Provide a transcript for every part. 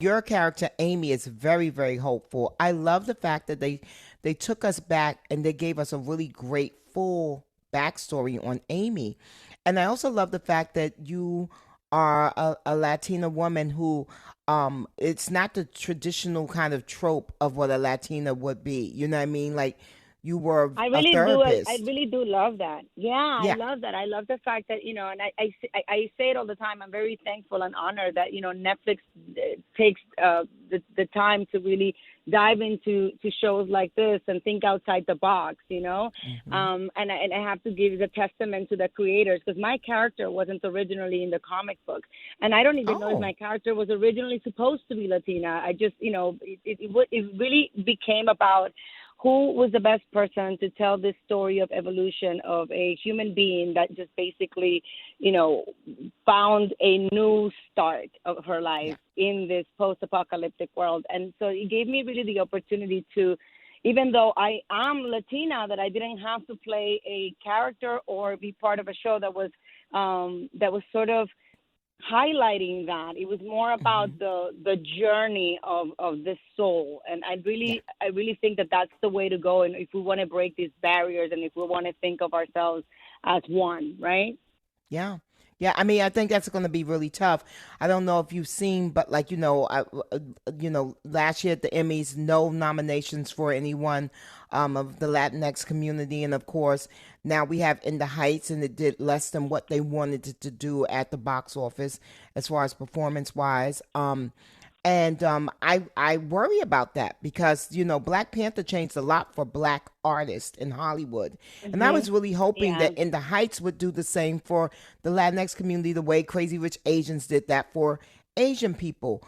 Your character Amy is very, very hopeful. I love the fact that they took us back and they gave us a really great full backstory on Amy. And I also love the fact that you are a Latina woman who it's not the traditional kind of trope of what a Latina would be. You know what I mean? Like you were I a really do. I therapist. really do love that. Yeah, I Yeah. love that. I love the fact that, and I say it all the time. I'm very thankful and honored that, Netflix takes the time to really dive into to shows like this and think outside the box. Hmm. And I have to give the testament to the creators because my character wasn't originally in the comic book. And I don't even know if Oh. my character was originally supposed to be Latina. I just, it really became about who was the best person to tell this story of evolution of a human being that just basically, you know, found a new start of her Yeah. life in this post-apocalyptic world. And so it gave me really the opportunity to, even though I am Latina, that I didn't have to play a character or be part of a show that was sort of highlighting that. It was more Hmm. about the journey of the soul, and Yeah. I really think that that's the way to go. And if we want to break these barriers, and if we want to think of ourselves as one, right? Yeah. Yeah, I mean, I think that's going to be really tough. I don't know if you've seen, but like last year at the Emmys, no nominations for anyone of the Latinx community, and of course, now we have In the Heights, and it did less than what they wanted it to do at the box office as far as performance wise. And I worry about that because Black Panther changed a lot for Black artists in Hollywood, and I Mhm. was really hoping Yeah. that In the Heights would do the same for the Latinx community, the way Crazy Rich Asians did that for Asian people.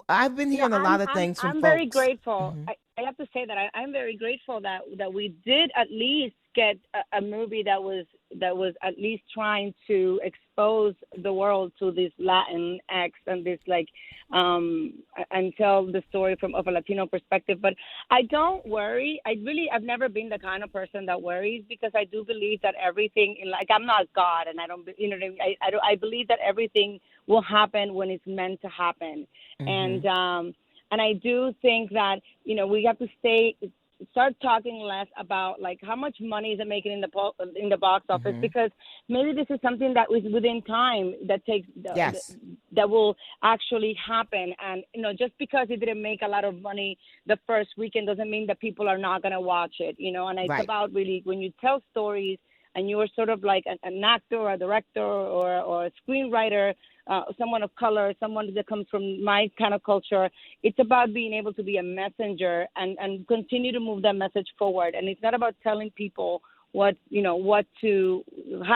I've been Yeah, hearing a lot of things from I'm very folks. grateful. Hmm. I have to say that I'm very grateful that we did at least get a movie that was at least trying to expose the world to this Latin X and this like and tell the story from of a Latino perspective. But I don't worry. I've never been the kind of person that worries because I do believe that everything in like I'm not God and I don't you know what I mean? I believe that everything will happen when it's meant to happen. Hmm. And I do think that we have to start talking less about like how much money is it making in the box office Hmm. because maybe this is something that is within time that takes Yes. that will actually happen. And just because it didn't make a lot of money the first weekend doesn't mean that people are not going to watch it. And it's Right. about really when you tell stories and you're sort of like an actor or a director or a screenwriter, someone of color, someone that comes from my kind of culture. It's about being able to be a messenger and continue to move that message forward. And it's not about telling people how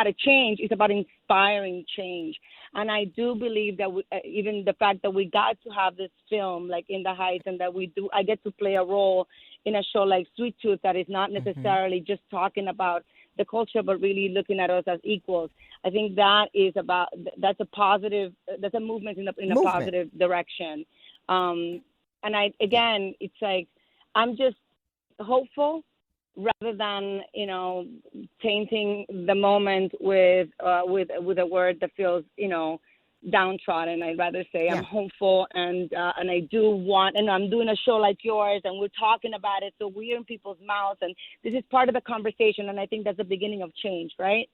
to change. It's about inspiring change. And I do believe that even the fact that we got to have this film like In the Heights and that I get to play a role in a show like Sweet Tooth that is not Hmm. necessarily just talking about the culture, but really looking at us as equals. I think that's a movement in a Movement. positive direction. And Yeah. it's like I'm just hopeful rather than tainting the moment with a word that feels downtrodden. I'd rather say I'm Yeah. hopeful, and I do want, and I'm doing a show like yours, and we're talking about it, so we're in people's mouths, and this is part of the conversation, and I think that's the beginning of change, right?